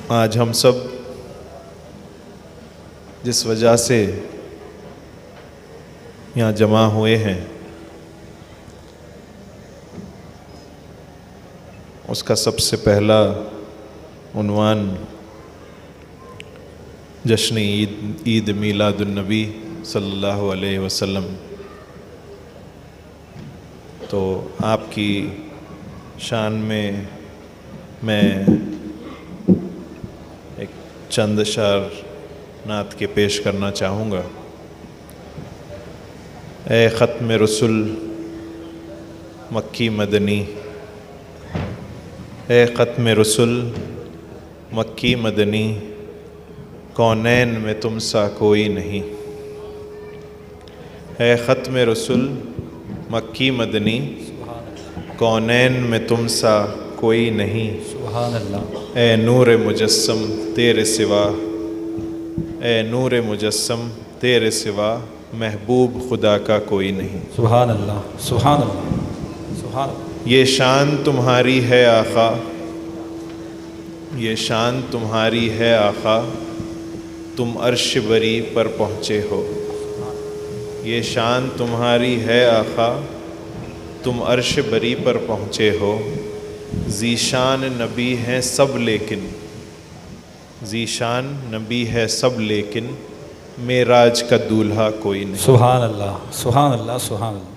آج ہم سب جس وجہ سے یہاں جمع ہوئے ہیں اس کا سب سے پہلا عنوان جشن عید میلاد النبی صلی اللہ علیہ وسلم۔ تو آپ کی شان میں ایک چند اشعار نعت کے پیش کرنا چاہوں گا۔ اے ختم رسل مکی مدنی، اے ختم رسل مکی مدنی، کونین میں تم سا کوئی نہیں۔ اے ختم رسل مکی مدنی، کونین میں تم سا کوئی نہیں۔ سبحان اللہ۔ اے نور مجسم تیرے سوا، اے نور مجسم تیرے سوا، محبوب خدا کا کوئی نہیں۔ سبحان اللہ، سبحان اللہ، سبحان اللہ۔ یہ شان تمہاری ہے آقا، یہ شان تمہاری ہے آقا، تم عرش بری پر پہنچے ہو۔ یہ شان تمہاری ہے آقا، تم عرش بری پر پہنچے ہو۔ ذیشان نبی ہیں سب لیکن، ذیشان نبی ہے سب لیکن، معراج کا دولہا کوئی نہیں۔ سبحان اللہ، سبحان اللہ، سبحان اللہ۔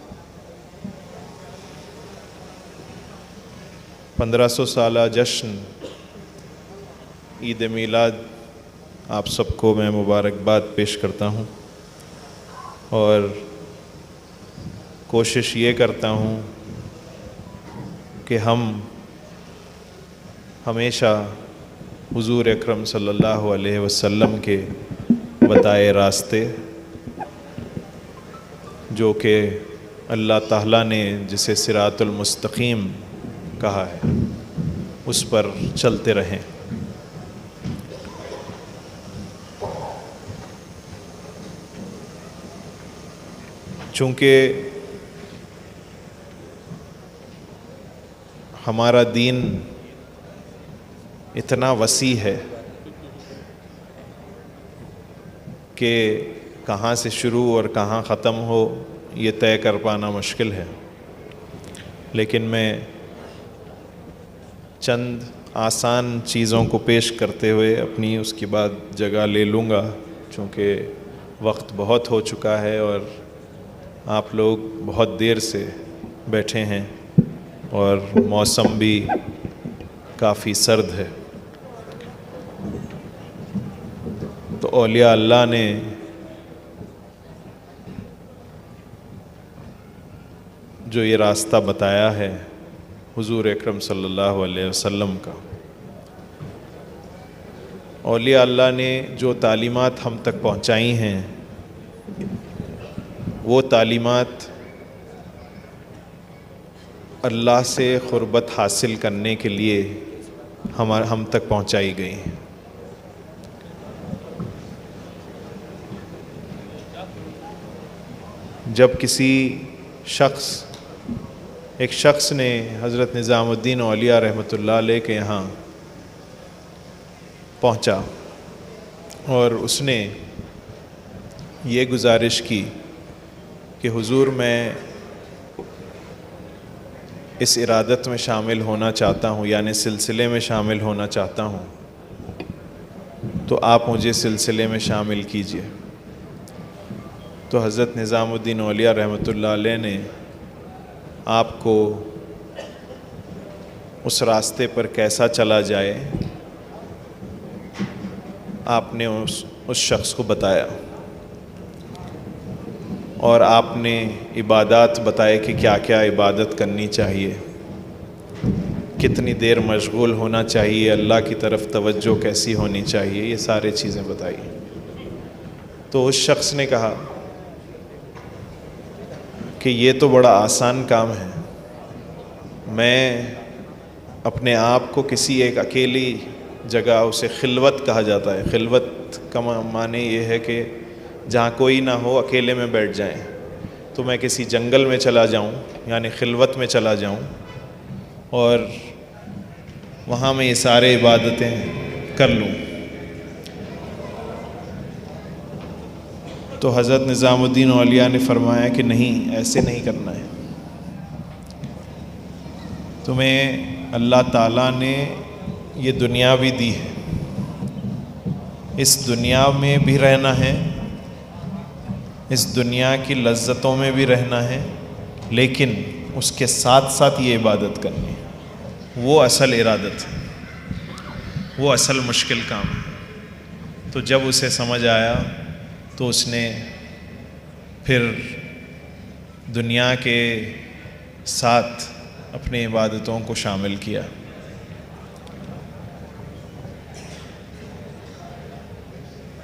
1500 سالہ جشن عید میلاد آپ سب کو میں مبارکباد پیش کرتا ہوں، اور کوشش یہ کرتا ہوں کہ ہم ہمیشہ حضور اکرم صلی اللہ علیہ وسلم کے بتائے راستے، جو کہ اللہ تعالیٰ نے جسے صراط المستقیم کہا ہے، اس پر چلتے رہیں۔ چونکہ ہمارا دین اتنا وسیع ہے کہ کہاں سے شروع اور کہاں ختم ہو یہ طے کر پانا مشکل ہے، لیکن میں چند آسان چیزوں کو پیش کرتے ہوئے اپنی اس کے بعد جگہ لے لوں گا، چونکہ وقت بہت ہو چکا ہے اور آپ لوگ بہت دیر سے بیٹھے ہیں اور موسم بھی کافی سرد ہے۔ تو اولیاء اللہ نے جو یہ راستہ بتایا ہے حضور اکرم صلی اللہ علیہ وسلم کا، اولیاء اللہ نے جو تعلیمات ہم تک پہنچائی ہیں، وہ تعلیمات اللہ سے قربت حاصل کرنے کے لیے ہم تک پہنچائی گئی ہیں۔ جب کسی ایک شخص نے حضرت نظام الدین اولیاء رحمۃ اللہ علیہ کے یہاں پہنچا اور اس نے یہ گزارش کی کہ حضور میں اس ارادت میں شامل ہونا چاہتا ہوں، یعنی سلسلے میں شامل ہونا چاہتا ہوں، تو آپ مجھے سلسلے میں شامل کیجئے۔ تو حضرت نظام الدین اولیاء رحمۃ اللہ علیہ نے آپ کو اس راستے پر کیسا چلا جائے آپ نے اس شخص کو بتایا، اور آپ نے عبادات بتائے کہ کیا کیا عبادت کرنی چاہیے، کتنی دیر مشغول ہونا چاہیے، اللہ کی طرف توجہ کیسی ہونی چاہیے، یہ سارے چیزیں بتائی۔ تو اس شخص نے کہا کہ یہ تو بڑا آسان کام ہے، میں اپنے آپ کو کسی ایک اکیلی جگہ، اسے خلوت کہا جاتا ہے، خلوت کا معنی یہ ہے کہ جہاں کوئی نہ ہو، اکیلے میں بیٹھ جائیں، تو میں کسی جنگل میں چلا جاؤں، یعنی خلوت میں چلا جاؤں، اور وہاں میں یہ سارے عبادتیں کر لوں. تو حضرت نظام الدین اولیاء نے فرمایا کہ نہیں، ایسے نہیں کرنا ہے. تمہیں اللہ تعالیٰ نے یہ دنیا بھی دی ہے، اس دنیا میں بھی رہنا ہے، اس دنیا کی لذتوں میں بھی رہنا ہے، لیکن اس کے ساتھ ساتھ یہ عبادت کرنی ہے. وہ اصل ارادت ہے، وہ اصل مشکل کام ہے. تو جب اسے سمجھ آیا تو اس نے پھر دنیا کے ساتھ اپنی عبادتوں کو شامل کیا.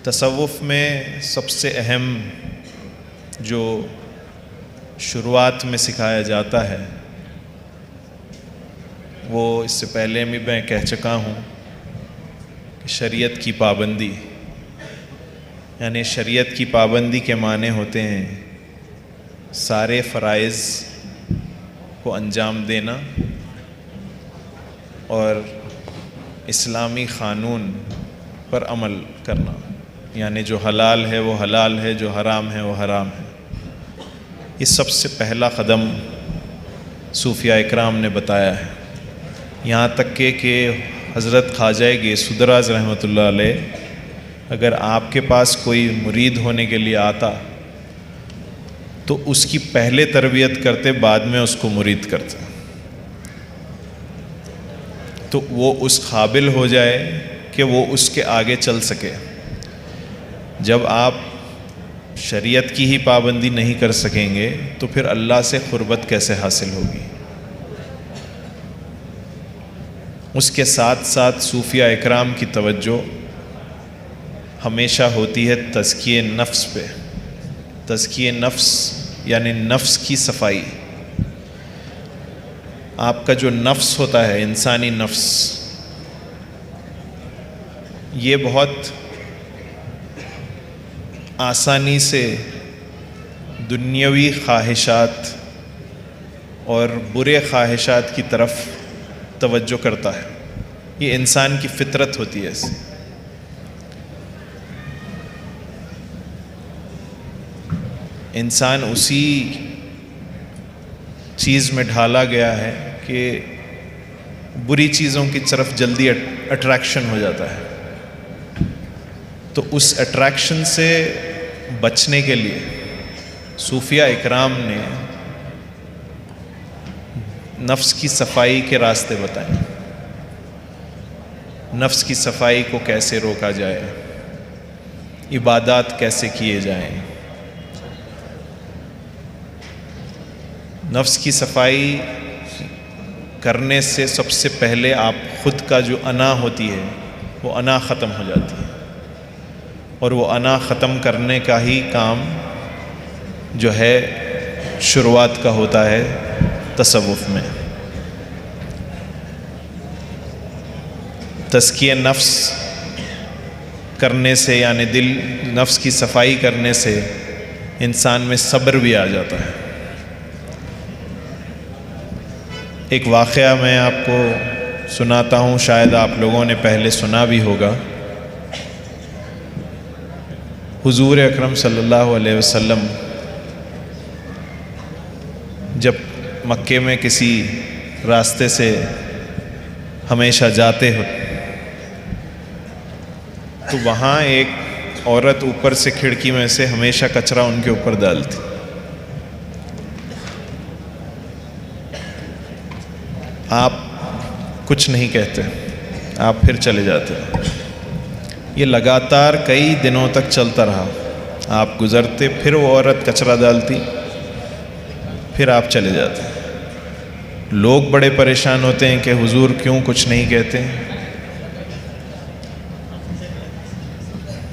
تصوف میں سب سے اہم جو شروعات میں سکھایا جاتا ہے وہ اس سے پہلے بھی میں کہہ چکا ہوں کہ شریعت کی پابندی، یعنی شریعت کی پابندی کے معنی ہوتے ہیں سارے فرائض کو انجام دینا اور اسلامی قانون پر عمل کرنا. یعنی جو حلال ہے وہ حلال ہے، جو حرام ہے وہ حرام ہے. یہ سب سے پہلا قدم صوفیاء اکرام نے بتایا ہے. یہاں تک کہ حضرت خواجہ غیث الدراز رحمۃ اللہ علیہ اگر آپ کے پاس کوئی مرید ہونے کے لیے آتا تو اس کی پہلے تربیت کرتے، بعد میں اس کو مرید کرتے، تو وہ اس قابل ہو جائے کہ وہ اس کے آگے چل سکے. جب آپ شریعت کی ہی پابندی نہیں کر سکیں گے تو پھر اللہ سے قربت کیسے حاصل ہوگی؟ اس کے ساتھ ساتھ صوفیاء اکرام کی توجہ ہمیشہ ہوتی ہے تزکیہ نفس پہ. تزکیہ نفس یعنی نفس کی صفائی. آپ کا جو نفس ہوتا ہے، انسانی نفس، یہ بہت آسانی سے دنیاوی خواہشات اور برے خواہشات کی طرف توجہ کرتا ہے. یہ انسان کی فطرت ہوتی ہے. ایسے انسان اسی چیز میں ڈھالا گیا ہے کہ بری چیزوں کی طرف جلدی اٹریکشن ہو جاتا ہے. تو اس اٹریکشن سے بچنے کے لیے صوفیاء اکرام نے نفس کی صفائی کے راستے بتائیں. نفس کی صفائی کو کیسے روکا جائے، عبادات کیسے کیے جائیں. نفس کی صفائی کرنے سے سب سے پہلے آپ خود کا جو انا ہوتی ہے وہ انا ختم ہو جاتی ہے، اور وہ انا ختم کرنے کا ہی کام جو ہے شروعات کا ہوتا ہے تصوف میں. تزکیہ نفس کرنے سے یعنی دل نفس کی صفائی کرنے سے انسان میں صبر بھی آ جاتا ہے. ایک واقعہ میں آپ کو سناتا ہوں، شاید آپ لوگوں نے پہلے سنا بھی ہوگا. حضور اکرم صلی اللہ علیہ وسلم جب مکے میں کسی راستے سے ہمیشہ جاتے ہو تو وہاں ایک عورت اوپر سے کھڑکی میں سے ہمیشہ کچرا ان کے اوپر ڈالتی. آپ کچھ نہیں کہتے، آپ پھر چلے جاتے. یہ لگاتار کئی دنوں تک چلتا رہا. آپ گزرتے، پھر وہ عورت کچرا ڈالتی، پھر آپ چلے جاتے. لوگ بڑے پریشان ہوتے ہیں کہ حضور کیوں کچھ نہیں کہتے.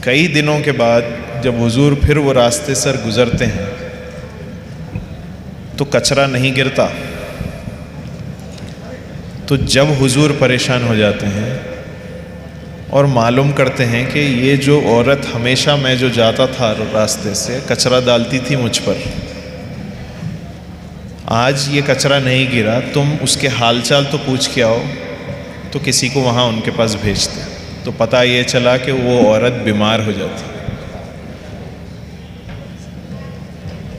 کئی دنوں کے بعد جب حضور پھر وہ راستے سر گزرتے ہیں تو کچرا نہیں گرتا. تو جب حضور پریشان ہو جاتے ہیں اور معلوم کرتے ہیں کہ یہ جو عورت ہمیشہ میں جو جاتا تھا راستے سے کچرا ڈالتی تھی مجھ پر، آج یہ کچرا نہیں گرا، تم اس کے حال چال تو پوچھ کے آؤ. تو کسی کو وہاں ان کے پاس بھیجتے. تو پتہ یہ چلا کہ وہ عورت بیمار ہو جاتی.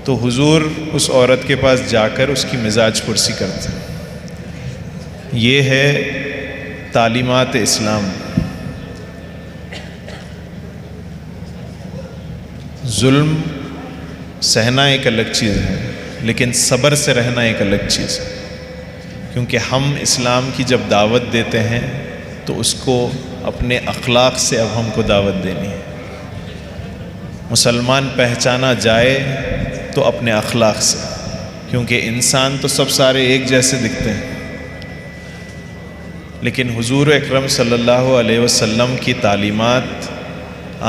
تو حضور اس عورت کے پاس جا کر اس کی مزاج پرسی کرتے. یہ ہے تعلیمات اسلام. ظلم سہنا ایک الگ چیز ہے، لیکن صبر سے رہنا ایک الگ چیز ہے. کیونکہ ہم اسلام کی جب دعوت دیتے ہیں تو اس کو اپنے اخلاق سے اب ہم کو دعوت دینی ہے. مسلمان پہچانا جائے تو اپنے اخلاق سے، کیونکہ انسان تو سب سارے ایک جیسے دکھتے ہیں، لیکن حضور اکرم صلی اللہ علیہ وسلم کی تعلیمات،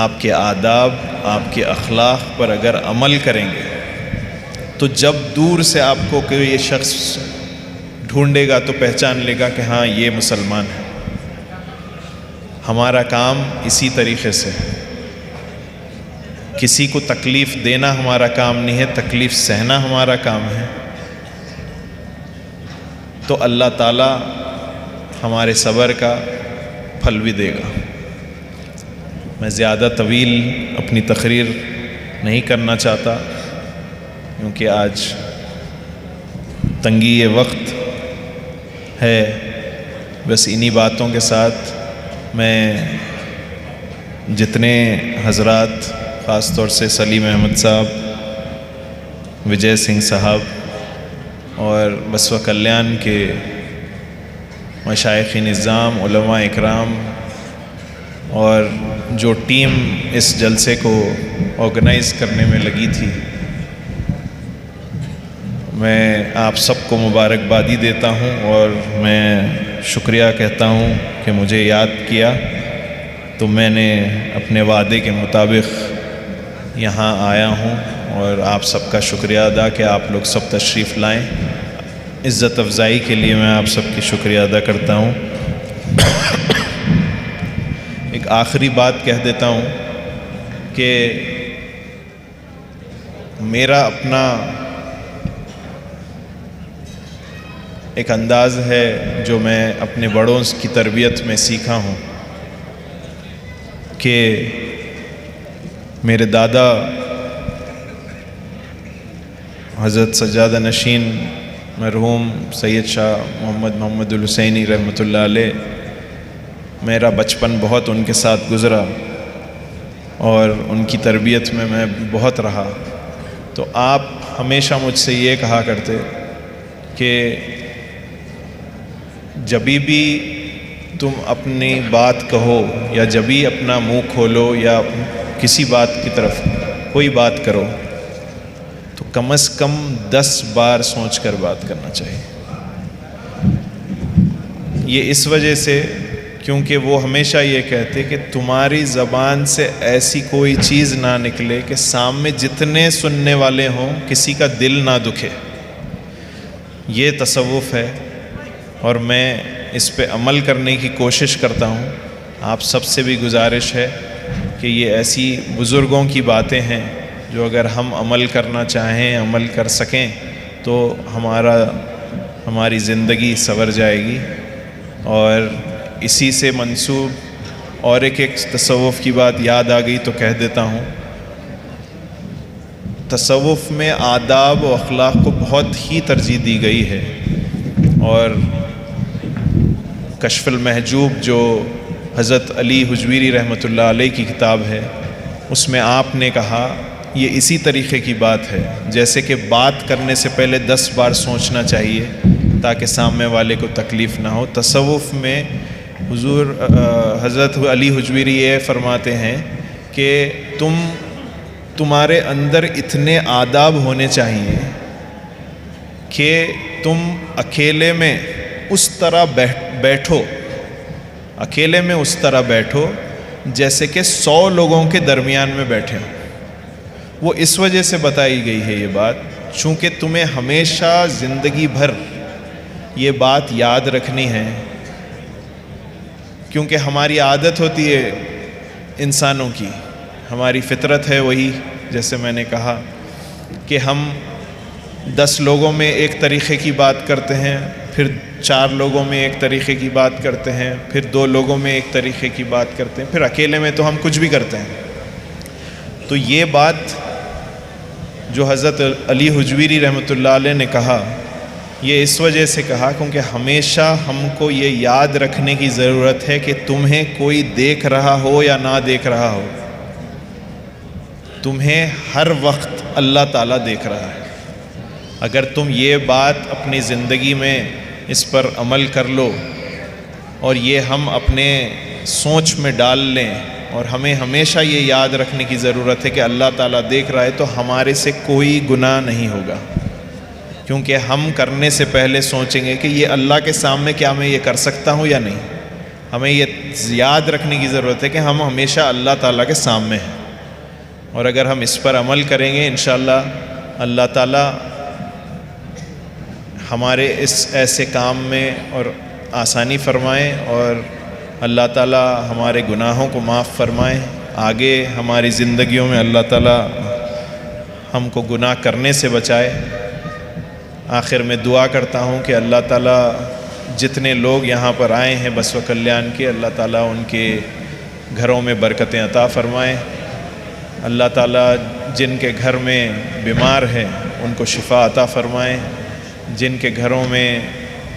آپ کے آداب، آپ کے اخلاق پر اگر عمل کریں گے تو جب دور سے آپ کو کوئی یہ شخص ڈھونڈے گا تو پہچان لے گا کہ ہاں یہ مسلمان ہے. ہمارا کام اسی طریقے سے، کسی کو تکلیف دینا ہمارا کام نہیں ہے، تکلیف سہنا ہمارا کام ہے. تو اللہ تعالیٰ ہمارے صبر کا پھل بھی دے گا. میں زیادہ طویل اپنی تقریر نہیں کرنا چاہتا، کیونکہ آج تنگی یہ وقت ہے. بس انہی باتوں کے ساتھ میں جتنے حضرات، خاص طور سے سلیم احمد صاحب، وجے سنگھ صاحب اور بسوا کلیان کے مشائخ نظام، علماء اکرام اور جو ٹیم اس جلسے کو آرگنائز کرنے میں لگی تھی، میں آپ سب کو مبارکبادی دیتا ہوں اور میں شکریہ کہتا ہوں کہ مجھے یاد کیا. تو میں نے اپنے وعدے کے مطابق یہاں آیا ہوں اور آپ سب کا شکریہ ادا کہ آپ لوگ سب تشریف لائیں. عزت افزائی کے لیے میں آپ سب کی شکریہ ادا کرتا ہوں. ایک آخری بات کہہ دیتا ہوں کہ میرا اپنا ایک انداز ہے جو میں اپنے بڑوں کی تربیت میں سیکھا ہوں کہ میرے دادا حضرت سجادہ نشین مرحوم سید شاہ محمد الحسینی رحمۃ اللہ علیہ، میرا بچپن بہت ان کے ساتھ گزرا اور ان کی تربیت میں بہت رہا. تو آپ ہمیشہ مجھ سے یہ کہا کرتے کہ جبھی بھی تم اپنی بات کہو یا جبھی اپنا منہ کھولو یا کسی بات کی طرف کوئی بات کرو تو کم از کم 10 بار سوچ کر بات کرنا چاہیے. یہ اس وجہ سے کیونکہ وہ ہمیشہ یہ کہتے کہ تمہاری زبان سے ایسی کوئی چیز نہ نکلے کہ سامنے جتنے سننے والے ہوں کسی کا دل نہ دکھے. یہ تصوف ہے اور میں اس پہ عمل کرنے کی کوشش کرتا ہوں. آپ سب سے بھی گزارش ہے کہ یہ ایسی بزرگوں کی باتیں ہیں جو اگر ہم عمل کرنا چاہیں، عمل کر سکیں تو ہماری زندگی سنور جائے گی. اور اسی سے منسوب اور ایک تصوف کی بات یاد آ گئی تو کہہ دیتا ہوں. تصوف میں آداب و اخلاق کو بہت ہی ترجیح دی گئی ہے، اور کشف المحجوب جو حضرت علی حجویری رحمۃ اللہ علیہ کی کتاب ہے، اس میں آپ نے کہا یہ اسی طریقے کی بات ہے جیسے کہ بات کرنے سے پہلے 10 بار سوچنا چاہیے تاکہ سامنے والے کو تکلیف نہ ہو. تصوف میں حضور حضرت علی حجویری یہ فرماتے ہیں کہ تمہارے اندر اتنے آداب ہونے چاہیے کہ تم اکیلے میں اس طرح بیٹھو، اکیلے میں اس طرح بیٹھو جیسے کہ 100 لوگوں کے درمیان میں بیٹھے ہوں. وہ اس وجہ سے بتائی گئی ہے یہ بات چونکہ تمہیں ہمیشہ زندگی بھر یہ بات یاد رکھنی ہے، کیونکہ ہماری عادت ہوتی ہے انسانوں کی، ہماری فطرت ہے وہی، جیسے میں نے کہا کہ ہم 10 لوگوں میں ایک طریقے کی بات کرتے ہیں، پھر 4 لوگوں میں ایک طریقے کی بات کرتے ہیں، پھر 2 لوگوں میں ایک طریقے کی بات کرتے ہیں، پھر اکیلے میں تو ہم کچھ بھی کرتے ہیں۔ تو یہ بات جو حضرت علی حجویری رحمۃ اللہ علیہ نے کہا، یہ اس وجہ سے کہا کیونکہ ہمیشہ ہم کو یہ یاد رکھنے کی ضرورت ہے کہ تمہیں کوئی دیکھ رہا ہو یا نہ دیکھ رہا ہو، تمہیں ہر وقت اللہ تعالیٰ دیکھ رہا ہے۔ اگر تم یہ بات اپنی زندگی میں اس پر عمل کر لو اور یہ ہم اپنے سوچ میں ڈال لیں، اور ہمیں ہمیشہ یہ یاد رکھنے کی ضرورت ہے کہ اللہ تعالیٰ دیکھ رہا ہے، تو ہمارے سے کوئی گناہ نہیں ہوگا، کیونکہ ہم کرنے سے پہلے سوچیں گے کہ یہ اللہ کے سامنے کیا میں یہ کر سکتا ہوں یا نہیں۔ ہمیں یہ یاد رکھنے کی ضرورت ہے کہ ہم ہمیشہ اللہ تعالیٰ کے سامنے ہیں، اور اگر ہم اس پر عمل کریں گے انشاءاللہ اللہ تعالیٰ ہمارے اس ایسے کام میں اور آسانی فرمائیں، اور اللہ تعالیٰ ہمارے گناہوں کو معاف فرمائیں۔ آگے ہماری زندگیوں میں اللہ تعالیٰ ہم کو گناہ کرنے سے بچائے۔ آخر میں دعا کرتا ہوں کہ اللہ تعالیٰ جتنے لوگ یہاں پر آئے ہیں بسوا کلیان کے، اللہ تعالیٰ ان کے گھروں میں برکتیں عطا فرمائیں۔ اللہ تعالیٰ جن کے گھر میں بیمار ہیں ان کو شفا عطا فرمائیں، جن کے گھروں میں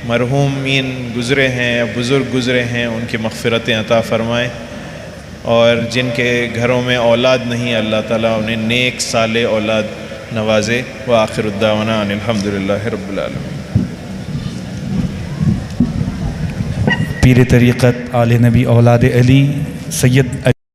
مرحومین گزرے ہیں یا بزرگ گزرے ہیں ان کی مغفرتیں عطا فرمائیں، اور جن کے گھروں میں اولاد نہیں اللہ تعالیٰ انہیں نیک صالح اولاد نوازے۔ وآخر الدعوانا ان الحمدللہ رب العالمین۔ پیر طریقت آل نبی اولاد علی سید